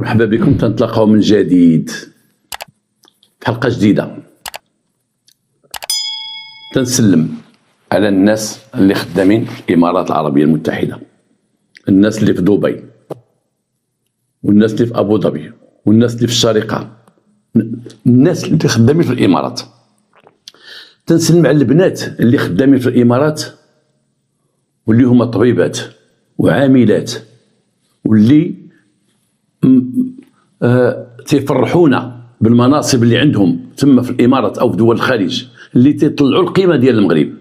مرحبا بكم، تنتلاقاو من جديد في حلقة جديدة. تنسلم على الناس اللي خدامين في الإمارات العربية المتحدة، الناس اللي في دبي، والناس اللي في أبو ظبي، والناس اللي في الشارقة، الناس اللي خدامين في الإمارات. تنسلم على البنات اللي خدامين في الإمارات واللي هما طبيبات وعاملات، واللي تيفرحونا بالمناصب اللي عندهم تم في الإمارات أو في دول الخليج، اللي تيطلعوا القيمة ديال المغرب.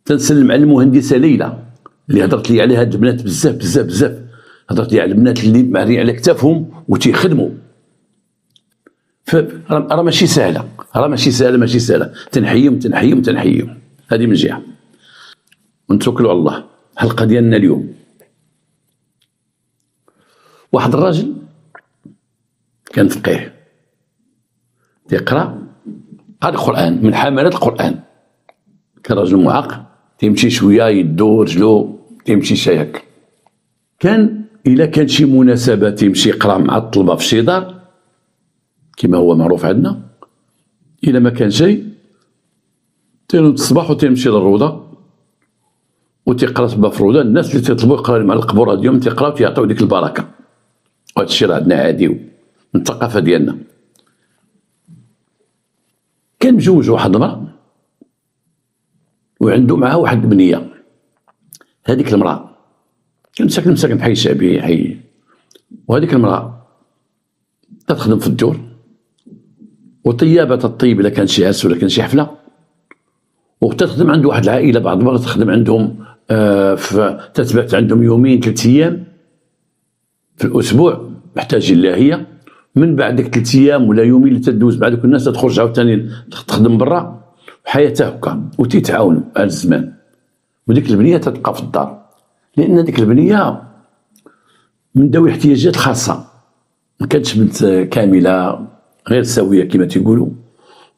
تنسلم على المهندسة ليلى اللي هضرت لي عليها هاد البنات بزاف بزاف بزاف، هضرت لي على البنات اللي معرين على كتافهم وتيخدموا. راه ماشي سهلة، ماشي سهلة. تنحيهم. هذه من جهة، ونتوكلوا على الله. الحلقة ديالنا اليوم، واحد الراجل كان فقيه تيقرا القرآن من حملات القرآن، كان راجل معاق، تيمشي شويه يدو رجلو تيمشي شي هكا. كان الا كان شي مناسبه تيمشي يقرا مع الطلبه في شي دار كما هو معروف عندنا. الا ما كان شي تينوض الصباح وتيمشي للروضه وتيقرا تبا في الروضه. الناس اللي تيطلبوا يقراو مع القبور اليوم تيقراو تيعطيو ديك البركه، وهذا الشيء راه عندنا عادي من الثقافه ديالنا. كان مجوج واحد المرأة وعنده معها واحد البنيه. هذيك المرأة كانت ساكنه في حي شعبي حي، وهذيك المرأة تخدم في الدور، وطيابة الطيب الا كان شي عرس ولا كان شي حفله، وتخدم عند واحد العائله بعض المرات تخدم عندهم تثبت عندهم يومين 3 أيام في الاسبوع محتاجين لها هي. من بعد ديك 3 أيام ولا يومين اللي تدوز بعد دوك الناس تخرج عاوتاني تخدم برا، وحياتها هكا وتيتعاونوا على الزمان. وديك البنيه تتبقى في الدار لان ديك البنيه من ذوي الاحتياجات الخاصه، ما كانتش بنت كامله غير سويه كما تيقولوا.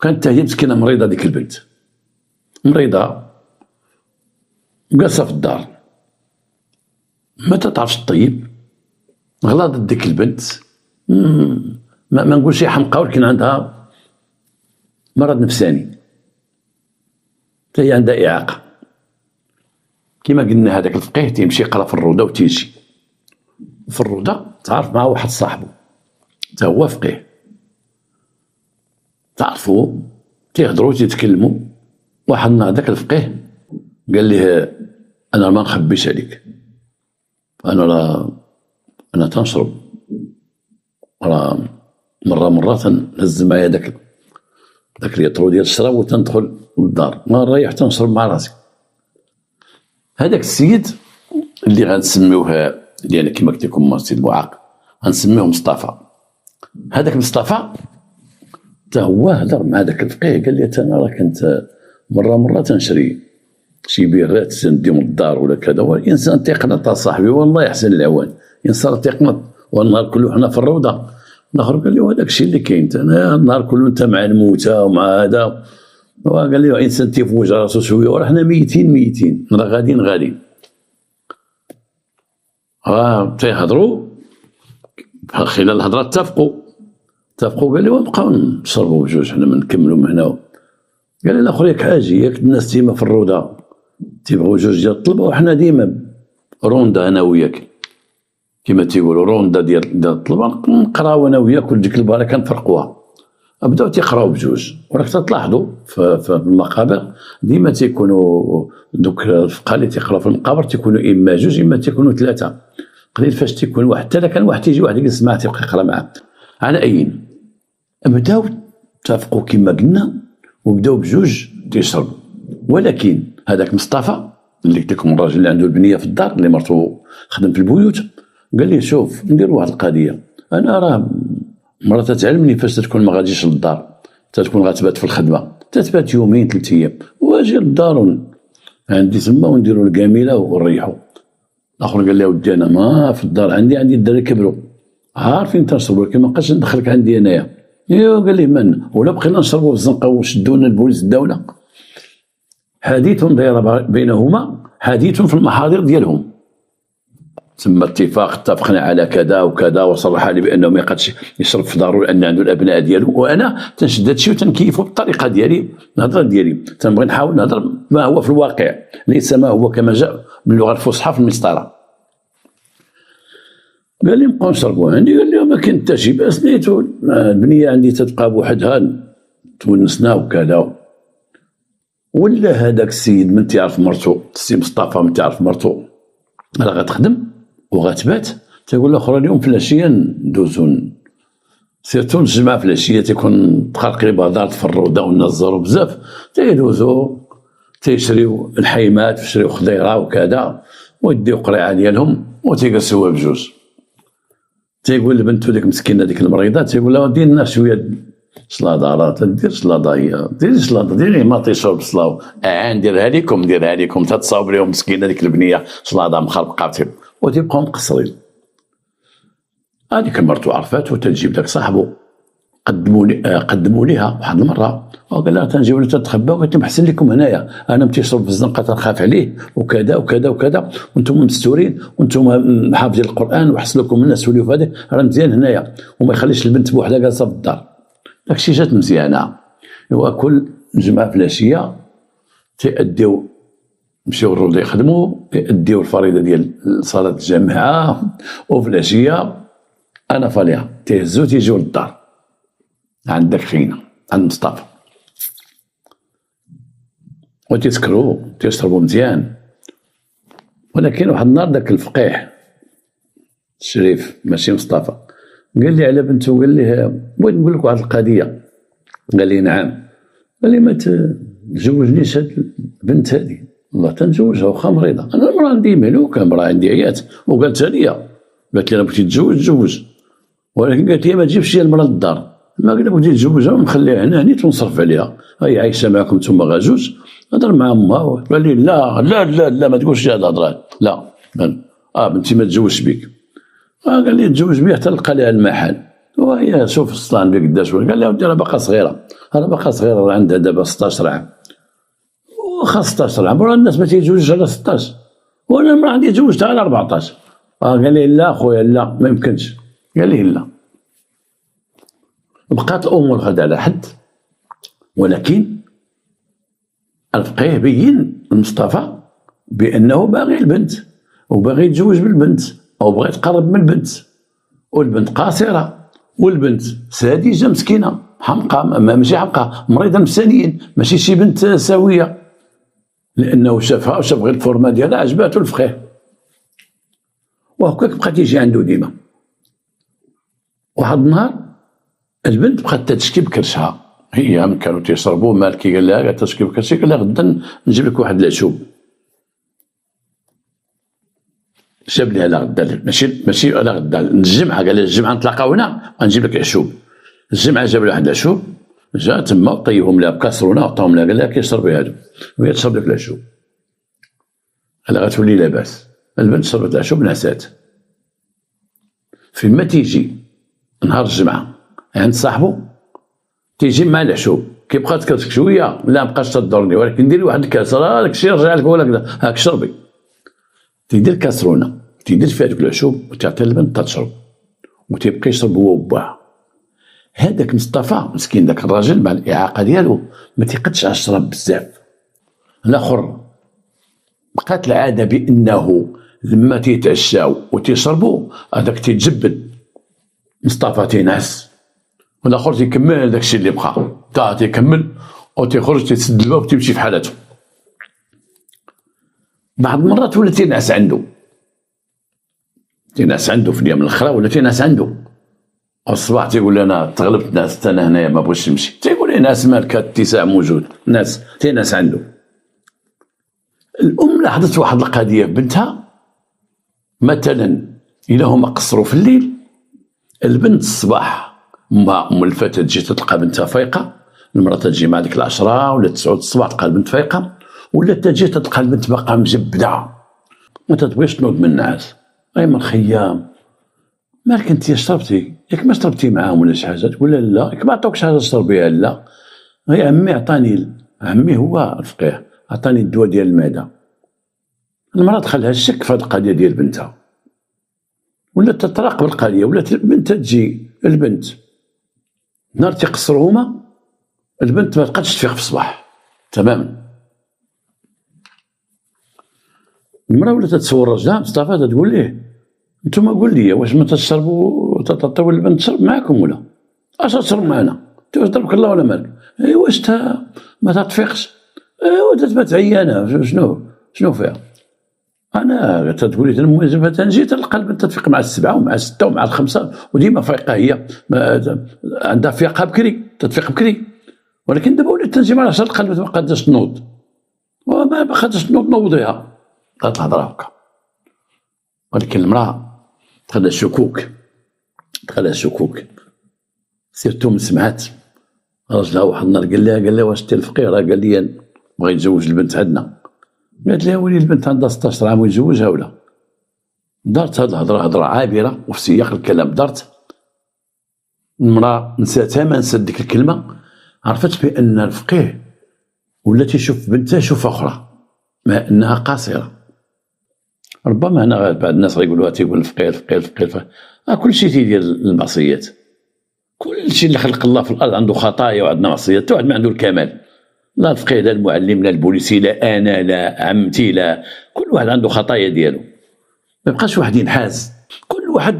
كانت هي مسكينه مريضه، ديك البنت مريضه جالسه في الدار ما تعرفش الطيب. غلطت ديك البنت، ما نقولش شي حمقى، ولكن عندها مرض نفساني، هي عندها إعاقة. كما قلنا هذاك الفقيه تيمشي يقرا في الروضة وتيجي في الروضة تعرف مع واحد صاحبه تا هو فقيه، تعرفوا تيهضروا تيتكلموا. واحد النهار داك الفقيه قال ليه انا ما نخبيش عليك، انا تنشرب، راه مرة تنهز معايا داك اليطرو ديال الشراب وتندخل للدار، ما نريح تنشرب مع راسي. هذاك السيد اللي غنسميوه لان كما قلت لكم مرسي المعاق غنسميوه مصطفى. هذاك مصطفى حتى هو هضر مع داك الفقيه قال لي انا راه كنت مرة تنشري شي بيرات نديهم للدار ولا كذا، والانسان تيقنط صاحبي والله يحسن العوان، انسان تيقنط والنهار كله حنا في الروضه نخرج. قال لي هذاك الشيء اللي كاين، انا النهار كله انت مع الموتى ومع هذا. قال لي انسان تيفوج راسو شويه وراحنا ميتين راه غاديين تيهضروا خلال الهضره اتفقوا. قال لي ونبقاو نشربوا بجوج حنا ما نكملوا من هنا. قال لي الاخر ياك حاجه، ياك الناس ديما في الروضه تيبغوا جوج ديال الطلبه، وحنا ديما روندا انا وياك كما تيقولوا روندا ديال الطلبه نقراو انا وياك وديك البركه نفرقوها. بداو تيقراو بجوج، وراك تلاحظوا في المقابر ديما تيكونوا دوك الفقهاء اللي تيقراو في المقابر تيكونوا اما جوج اما تيكونوا 3. قليل فاش تيكون واحد، حتى كان واحد تيجي واحد يجلس معاه تيبقى يقرا معاه. على اين بداو اتفقوا كما قلنا وبداو بجوج تيشربوا. ولكن هذاك مصطفى اللي قلت لكم الراجل اللي عنده البنيه في الدار اللي مرتو خدم في البيوت، قال لي شوف ندير واحد القضيه، انا راه مرة تتعلمني فاش تكون ما غاديش للدار، تتكون غتبات في الخدمه، تتبات يومين 3 أيام واجي للدار عندي تما ونديروا الكامله ونريحوا. الاخر قال لي ودي انا ما في الدار عندي الدراري كبروا عارفين تنشربوا، ولكن ما بقاش ندخلك عندي انايا. قال لي من ولا بقينا نشربوا في الزنقه وشدونا البوليس الدوله. حديث داير بينهما حديث في المحاضر ديالهم. تم اتفقنا على كذا وكذا، وصرح لي بانه ما يقدش يشرب في دارو لان عنده الابناء ديالو، وانا تنشد هادشي وتنكيفو بالطريقه ديالي، الهضره ديالي تنبغي نحاول نهضر ما هو في الواقع، ليس ما هو كما جاء باللغه الفصحى في المسطره. قال لي نبقاو نشربوا عندي، قال لي ما كاين حتى شي باس، نيتو البنيه عندي تتبقى بوحدها تونسنا وكذا. ولا هذاك السيد من تيعرف مرتو، السي مصطفى من تيعرف مرتو راه غتخدم وغتبات، تيقول الاخر اليوم في العشيه ندوزو سيرتو الجمعه في العشيه تيكون تقرقيب هضار في الروضه ونزروا بزاف، تيدوزو تيشريو الحيمات ويشريو خضيره وكذا ويديو قريعه ديالهم وتيجلسوها بجوج. تيقول لبنتو ديك مسكينه ديك المريضه، تيقول لها دير لنا شويه شلاضه، راه تدير شلاضه، هي ديري شلاضه، ديري ما تيشرب الصلاو، نديرها لكم تتصاوب لهم مسكينه ديك البنيه شلاضه مخربقه وتيبقاو مقصرين. هذيك مرتو عرفات وتجيب داك صاحبو، قدموا ليها واحد المره وقال لها تنجيو تتخبى وقالت لهم احسن لكم هنايا، انا تيشرب في الزنقه تنخاف عليه وكذا وكذا وكذا، وانتم مستورين وانتم حافظين القران وحصل لكم الناس وليو في هذاك، راه مزيان هنايا وما يخليش البنت بوحدها جالسه في الدار. داكشي جات مزيانه. وكل جمعه في العشيه تيأديو، مشيو الروضه يخدموا، يأديو الفريضه ديال صلاه الجماعه، وفي العشيه انا فاليها تيهزو تيجيو للدار عند داك خينا عند مصطفى وتيسكروا تيشربوا مزيان. ولكن واحد النهار داك الفقيه الشريف ماشي مصطفى قال لي على بنته، قال لي بغيت نقول لك واحد القضيه. قال لي نعم. قال لي ما تزوجنيش هاد البنت هادي، والله تنزوجها واخا مريضه، انا المراه عندي مهلوكه، المراه عندي عيات، وقالتها لي قالت لي انا بغيتي تزوج، ولكن قالت لي ما تجيبش هي المراه للدار، ما قلت بغيتي تزوجها ونخليها هنا نيت ونصرف عليها، هي عايشه معكم نتوما غا جوج، هضر مع امها. قال لي لا لا لا لا ما تقولش هاد الهضره، لا بنتي ما تزوجش بك. قال لي تزوج بها تلقى لها المحل، وهي شوف السلطان بك قداش. قال لها ودي راه باقا صغيره، راه عندها دابا 16 عام، واخا 16 عام راه الناس ما تيتزوجش على 16، وانا المراه عندي تزوجتها على 14. قال لي لا خويا لا ما يمكنش. قال لي لا. بقات الامور غدا على حد، ولكن الفقيه بين المصطفى بانه باغي البنت وباغي يتزوج بالبنت او باغي يتقرب من البنت، والبنت قاصره، والبنت ساذجه مسكينه حمقى، ماشي حمقى، مريضه نفسانيا، ماشي شي بنت سويه، لانه شافها وشاف غير الفورمه ديالها عجباتو الفقيه، وهكاك بقى تيجي عنده ديما. واحد النهار البنت بقات تشكي بكرشها، هي من كانوا تيشربوا مالكي قال لها تشكي بكرشي، قال لها غدا نجيب لك واحد العشوب. جاب لها على غدا، ماشي على غدا، الجمعه، قال لها الجمعه نتلاقاو هنا غنجيب لك عشوب. الجمعه جاب لها واحد العشوب، جا تما وطيبهم لها بكاسرونه وعطاهم لها، قال لها كيشربي هادو وهي تشرب لك العشوب، قال لها غتولي لاباس. البنت شربت العشوب نعسات. فيما تيجي نهار الجمعه عند صاحبو تيجي مع العشوب، كيبقى تكرسك شويه، لا مابقاش تضرني، ولكن ديري واحد الكاس، راه داك الشيء يرجع لك ولا كذا، هاك شربي. تيدير كاسرونه تيدير فيها دوك العشوب وتعطي البنت تشرب، وتيبقى يشرب هو وباه. هذاك مصطفى مسكين داك الراجل مع الاعاقه ديالو ما تيقدش على الشراب بزاف. الاخر بقات العاده بانه لما تيتعشاو وتيشربوا هذاك تيتجبد، مصطفى تينعس، والاخر تيكمل داكشي اللي بقى، تيكمل وتيخرج تيسد الباب وتيمشي في حالته. بعض المرات ولا تينعس عنده في اليوم الاخرى، ولا تينعس عنده، الصباح تيقول انا تغلبت ناس، انا هنايا ما بغيتش نمشي، تيقول لي ناس مالك الاتساع موجود، ناس تينعس عنده. الام لاحظت واحد القضيه في بنتها، مثلا الا هما قصروا في الليل، البنت الصباح ام الفتاه تجي تلقى بنتها فايقه، المراه تجي مع ديك 10 ولا 9 الصباح تلقى البنت فايقه، ولا تجي تلقى البنت باقا مجبده ما تتبغيش تنوض من النعاس. اي من خيام مالك انت شربتي؟ ياك ما شربتي معاهم ولا شي حاجه؟ تقول لا، ياك ما عطوكش حاجه تشربيها؟ لا، غير عمي عطاني، عمي هو الفقيه عطاني الدواء ديال المعده. المراه دخلها الشك في هذه القضيه ديال بنتها، ولات تتراقب القضيه، ولات البنت تجي البنت نهار تيقصروا هما البنت ما تبقاش تفيق في الصباح تماما. المراه ولات تتصور راجلها مصطفى تقول ليه انتم قول لي واش ما تشربوا تعطيو البنت تشرب معاكم ولا اش تشرب معنا؟ تضربك الله ولا مالك؟ واش ما تتفيقش؟ تبات عيانه شنو فيها؟ انا تقول لي الموازنه تنجي تلقى البنت تفيق مع السبعه ومع السته ومع الخمسه وديما فايقه هي عندها فيقها بكري تتفيق بكري، ولكن دابا ولات تنجي مع 10 تلقى البنت ما قاداش تنوض وما قاداش تنوض نوضيها بقات الهضره هكا. ولكن المراه دخلها شكوك سيرتو من سمعات راجلها واحد النهار قال لها واش انت الفقير؟ قال لي بغا يتزوج البنت عندنا. قالت لها ولي البنت عندها 16 عام ويتزوجها ولا؟ دارت هاد الهضره هضره عابره وفي سياق الكلام دارت. المراه نساتها ما نسات ديك الكلمه، عرفت بان الفقيه ولا تيشوف بنتها شوفه اخرى مع انها قاصره. ربما هنا بعض الناس غيقولوها تيقول الفقيه كل شيء تيدير المعصيات، كل شيء اللي خلق الله في الارض عنده خطايا وعندنا معصيات، حتى واحد ما عنده الكمال، لا الفقيه لا المعلم لا البوليسي لا انا لا عمتي لا، كل واحد عنده خطايا ديالو، ما يبقاش واحد ينحاز، كل واحد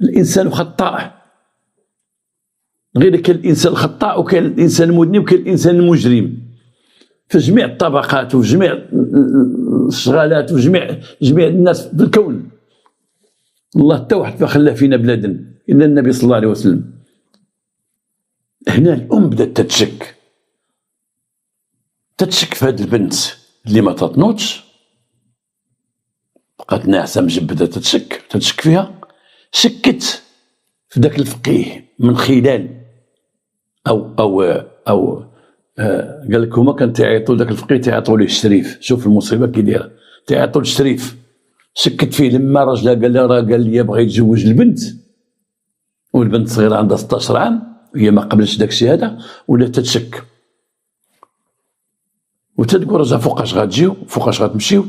الانسان خطاء، غير كاين الانسان الخطاء وكاين الانسان المذنب وكاين الانسان المجرم في جميع الطبقات وفي جميع الشغالات وجميع الناس في الكون. الله حتى واحد ما خلى فينا بلادن الا النبي صلى الله عليه وسلم. هنا الام بدات تتشك في هاد البنت اللي ما تتنوضش، بقات ناعسه مجبده تتشك فيها، شكت في ذاك الفقيه من خلال او قال لك هما كان تيعيطوا لذاك الفقيه تيعيطوا ليه الشريف. شوف المصيبه كي دايره، تيعيطوا للشريف. شكت فيه لما راجلها قال لها راه قال لي بغا يتزوج البنت والبنت صغيره عندها 16 عام هي ما قبلتش داك الشيء هذا، ولا تتشك وتتقول رجع فوقاش غتجيو فوقاش غتمشيو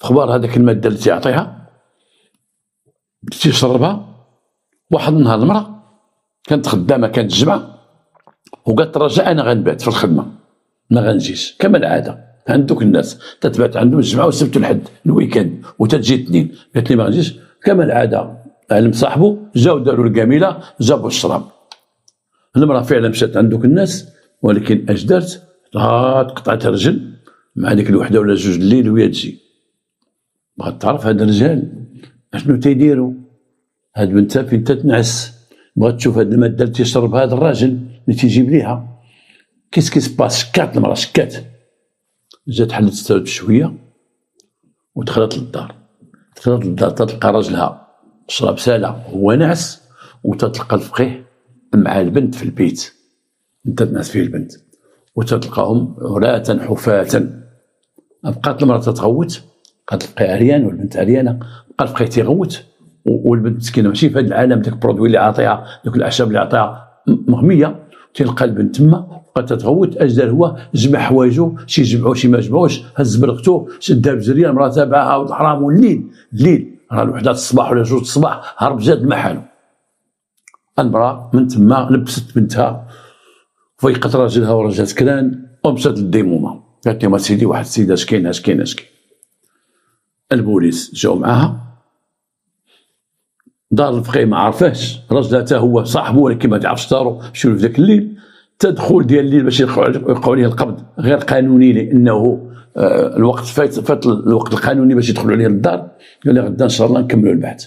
اخبار هذاك الماده اللي تيعطيها تيشربها. واحد النهار المراه كانت خدامه كانت الجمعه وقالت رجاء انا غنبات في الخدمه ما غنجيش كما العاده عند دوك الناس تتبات عندهم الجمعه والسبت والحد الويكاند وتجي الاثنين. قالت لي ما غنجيش كما العاده. علم صاحبه جاو داروا الكامله جابوا الشراب. المراه فعلا مشات عند دوك الناس، ولكن اش دارت؟ قطعت رجل مع ديك الوحده ولا جوج الليل وهي تجي. بغات تعرف هاد الرجال اشنو تيديروا، هاد بنتها فين تتنعس، بغات تشوف هاد الماده اللي تيشرب هاد الراجل اللي تيجيب ليها. كيس باس شكات المراه شكات، جات حلت الساوت بشويه ودخلت للدار. تلقى راجلها شرب ساله هو نعس، وتتلقى الفقيه مع البنت في البيت انت تنعس فيه البنت، وتتلقاهم عراة حفاة. بقات المراه تتغوت، بقات الفقيه عريان والبنت عريانه، بقى الفقيه تيغوت والبنت مسكينه ماشي في هذا العالم داك البرودوي اللي عاطيها دوك الاعشاب اللي عاطيها مغميه. تلقى البنت تما بقات تتغوت. اش دار هو؟ جمع حوايجو، شي جمعو شي ما جمعوش، هز برغتو شدها بجريه. المراه تابعها والحرام والليل راه الوحده الصباح ولا جوج الصباح هرب جاد محالو. المراه من تما لبست بنتها فيقت راجلها ورجعت كران ومشات للديمومه. قالت لهم سيدي واحد السيده اش كاين. البوليس جاو معاها دار الفقيه ما عرفاش راجلها تا هو صاحبه ولكن ما تعرفش دارو مشيو في ذاك الليل. تدخل ديال الليل باش يوقعوا عليه القبض غير قانوني لانه الوقت فات الوقت القانوني باش يدخلوا عليه للدار. قال لي غدا ان شاء الله نكملوا البحث،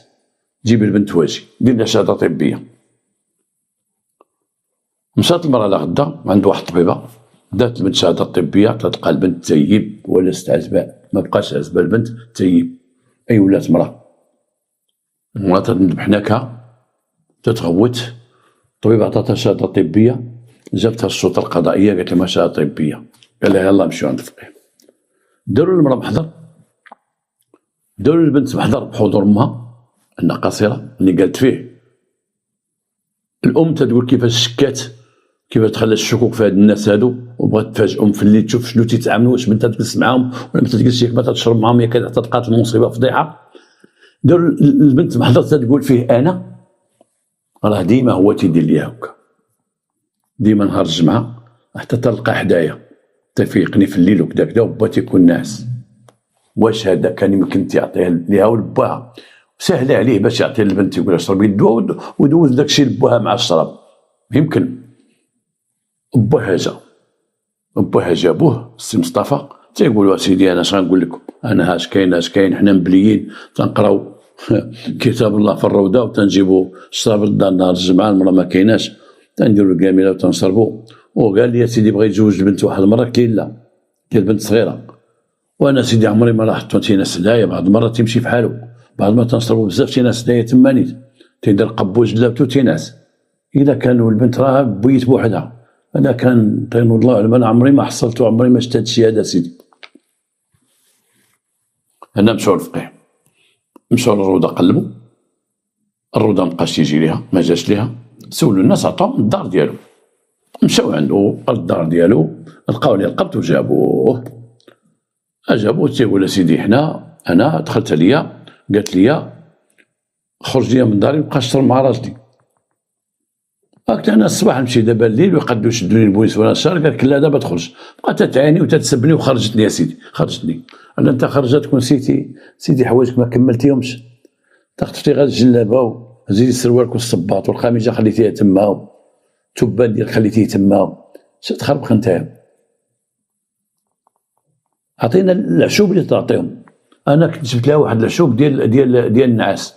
جيب البنت واجي دير لها شهاده طبيه. مشات المراه لغدا عند واحد الطبيبه دات البنت شهاده طبيه، تلقى البنت تيب ولا عزباء، ما بقاش عزباء البنت تيب. اي ولات مراه تذبح نكهه تتغوت. الطبيب عطاتها شهاده طبيه، جابتها السلطه القضائيه قالت لها شهاده طبيه. قال لها يلاه مشيو عند الفقيه. داروا المراه محضر، داروا البنت محضر بحضور امها انها قصيره اللي قالت فيه. الام تقول كيفاش شكات، كيفاش تخلى الشكوك في هاد الناس هادو، وبغات تفاجئهم في الليل تشوف شنو تيتعاملوا، واش بنتها تجلس معاهم ولا ما تجلسش، ما تشرب معاهم، هي كتلقات المصيبه فضيحه. دار البنت محضرتها تقول فيه انا، راه ديما هو تيدير ليا هكا، ديما نهار الجمعه حتى تلقى حدايا تفيقني في الليل وكذا كذا، وبا تيكون ناعس. واش هذا كان يمكن تعطيه ليها ولباها، سهل عليه باش يعطي البنت يقول لها شربي الدواء ودوز داكشي لباها مع الشراب، يمكن. باها جابوه السي مصطفى تيقول سيدي انا اش غنقول لكم، انا اش كاين حنا مبليين تنقراو كتاب الله في الروضه وتنجيبوا الشراب للدار نهار الجمعه، المراه ما كايناش تنديروا الكاميله وتنشربوا. وقال لي سيدي بغا يتزوج البنت واحد المره، قلت له لا، كاين بنت صغيره، وانا سيدي عمري ما لاحظت تيناس هدايا، بعض المرات تيمشي في حالو، بعض المرات تنشربوا بزاف تيناس هدايا تمانيت تيدير قبوج جلابتو تيناس. اذا كانوا البنت راه بويت بوحدها، انا كان تينوض الله اعلم، انا عمري ما حصلت وعمري ما شفت هادشي هذا سيدي. انا مشاو للفقيه، مشاو للروضه قلبوا، الروضه مابقاش تيجي ليها، ما جاش ليها، سولوا الناس عطاهم الدار ديالو، مشاو عنده الدار ديالو، لقاو ليه القبط وجابوه. جابوه تيقول سيدي انا دخلت عليا قالت لي خرج ليا من داري مابقاش نشرب مع راجلي. قلت انا الصباح نمشي دابا الليل ويقدوا يشدوني البوليس ولا الشهر، قال لك لا دابا تخرج. بقات تتعاني وتتسبني وخرجتني يا سيدي، خرجتني. انا انت خرجتك ونسيتي حوايجك ما كملتيهمش، تخطفتي غير الجلابه وزيدي سروالك والصباط والخميجه خليتيها تما، والتبان ديالك خليتيه تما، اش تخربق نتايا؟ عطينا العشوب اللي تعطيهم. انا كنت جبت لها واحد العشوب ديال النعاس،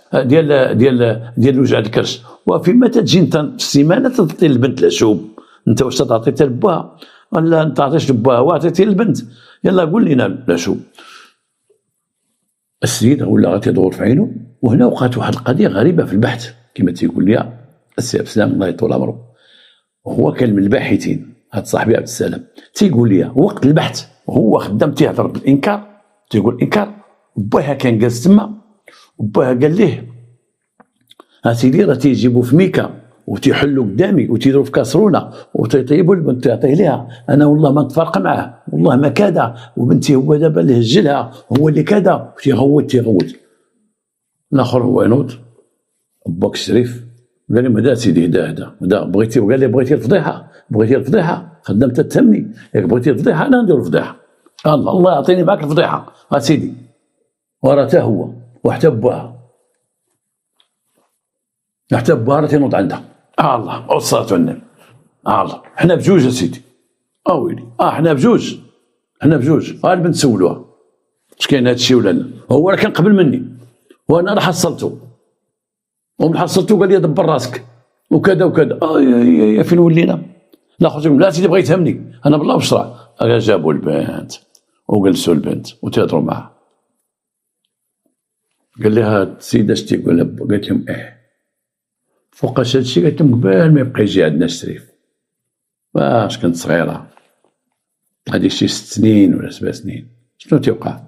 ديال وجع الكرش، وفيما تجي انت في السيمانه تعطي البنت العشوب، انت واش تعطيتها لباها ولا انت عطيتش لباها وعطيتي للبنت؟ يلا قول لنا العشوب. السيد ولا غادي يدور في عينه. وهنا وقعت واحد القضيه غريبه في البحث كما تيقول لي السي عبد السلام الله يطول عمره، وهو كان من الباحثين، هاد صاحبي عبد السلام تيقول لي وقت البحث وهو خدام تيهضر بالانكار، تيقول انكار. باها كان جالس تما، وباها قال ليه سيدي راه تيجيبوا في ميكا وتيحلوا قدامي وتيديروا في كاسرونه وتيطيبوا البنت تعطيه ليها، انا والله ما نتفارق معاه، والله ما كذا، وبنتي هو دابا اللي هجلها، هو اللي كذا، تيغوت. الاخر هو ينوض باك الشريف قال لي هدا سيدي هدا بغيتي، وقال لي بغيتي الفضيحه خدام تتهمني، ياك بغيتي الفضيحه انا ندير الفضيحه، الله يعطيني معاك الفضيحه سيدي. وراه حتى هو وحتى باها راه تينوض عندها، الله والصلاه والنبي، الله حنا بجوج سيدي، ويلي حنا بجوج البنت سولوها اش كاين هادشي ولا لا، هو راه كان قبل مني وانا راه حصلته ومن حصلته قال لي دبر راسك وكذا يا فين ولينا؟ لا خرج لا سيدي بغا يتهمني انا بالله بشرع. جابوا البنت وجلسوا البنت وتهضروا معها، قال لها السيده اش تيقول؟ قالت لهم فوقاش هادشي؟ قالت لهم قبل ما يبقى يجي عندنا الشريف، واش كنت صغيره هذيك شي 6 سنين ولا 7 سنين، شنو تيوقع؟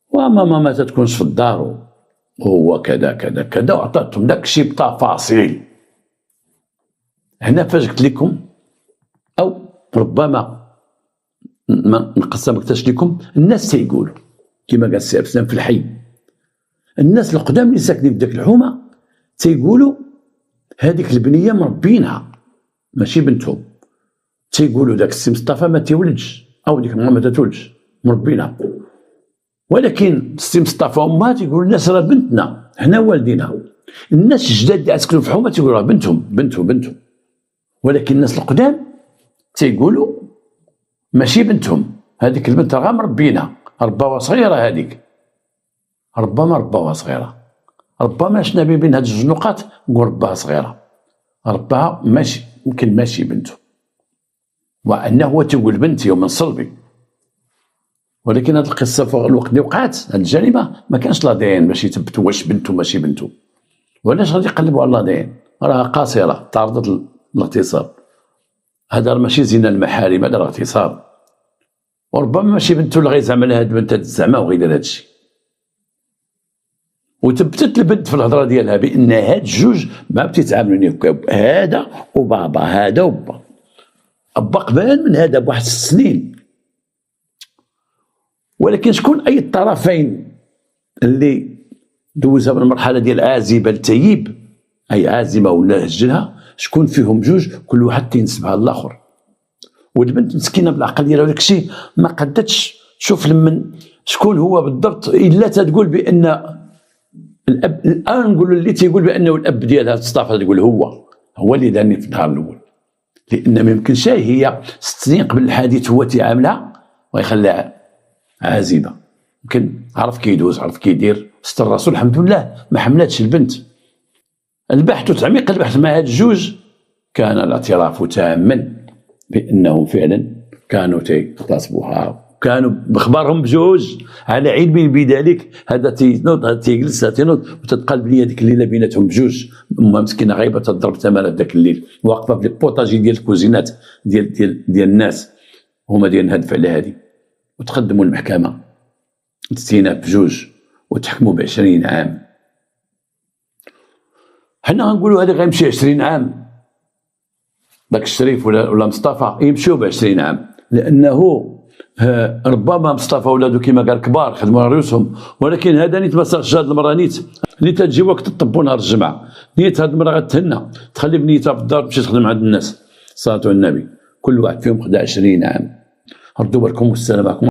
وماما ما تتكونش في الدار وهو كذا وعطاتهم داكشي بتفاصيل. هنا فاش قلت لكم او ربما ما قسمتش لكم، الناس تيقولوا كما قال السي عبد السلام في الحي، الناس القدام اللي ساكنين في داك الحومه تيقولوا هذيك البنيه مربينها ماشي بنتهم، تيقولوا داك السي مصطفى ما تيولدش او ديك الماما ما تتولدش مربينها، ولكن السي مصطفى وامها تيقولوا الناس راه بنتنا حنا والدينها. الناس الجداد اللي عسكنوا في الحومه تيقولوا راه بنتهم، ولكن الناس القدام تيقولوا ماشي بنتهم، هذيك البنت راه مربينها، رباوها صغيره، هذيك ربما رباوها صغيره، ربما شنا بين هاد جوج نقاط نقول رباها صغيره، رباها ماشي يمكن ماشي بنته، وانه هو تيقول بنتي ومن صلبي. ولكن هاد القصه في الوقت اللي وقعت هاد الجريمه ما كانش لا دين باش يثبتوا واش بنته ماشي بنته، وعلاش غادي يقلبوا على لا دين؟ راه قاصره تعرضت للاغتصاب، هذا ماشي زنا المحارم، هذا اغتصاب، وربما ماشي بنته اللي غيزعم لها هاد البنت زعما وغيدير هادشي. وثبتت البنت في الهضره ديالها بان هاد الجوج ما بتتعاملوني هكا، هذا وبابا، هذا وبا قبل من هذا بواحد 6 سنين. ولكن شكون اي الطرفين اللي دوزها من المرحله ديال عازبه لتيب، اي عازبه ولا هجلها، شكون فيهم جوج كل واحد تينسبها للاخر. والبنت مسكينه بالعقل ديالها وداك الشيء ما قدتش تشوف لمن شكون هو بالضبط، الا تتقول بان الاب. الان نقولوا اللي تيقول بانه الاب ديالها مصطفى تقول هو اللي دارني في النهار الاول، لان ما يمكنش هي 6 سنين قبل الحادث هو تيعاملها ويخليها عازبه. يمكن عرف كيدوز، عرف كيدير، ستر راسو الحمد لله ما حملاتش البنت. البحث وتعميق البحث مع هاد الجوج كان الاعتراف تاما بانهم فعلا كانوا تيغتصبوها، كانوا بخبارهم بجوج على علم بذلك. هذا تينوض هذا تيجلس هذا تينوض وتتقلب ليا ديك الليله بيناتهم بجوج. امها مسكينه غايبه تضرب ثمنها في ذاك الليل، واقفه في البوطاجي ديال الكوزينات ديال الناس، هما دايرين هاد الفعله هادي، وتقدموا للمحكمه استئناف بجوج وتحكموا ب20 عام. حنا غنقولوا هذا غيمشي 20 عام، داك الشريف ولا مصطفى يمشيو ب20 عام، لانه ربما مصطفى ولادو كيما قال كبار خدموا على رؤوسهم، ولكن هذا نيت ما صارش هاد المره نيت اللي تجي وقت تطبوا نهار الجمعه، نيت هاد المره غتهنى تخلي بنيتها في الدار تمشي تخدم عند الناس. صلاه على النبي، كل واحد فيهم خدا 20 عام. ردوا بالكم والسلام عليكم.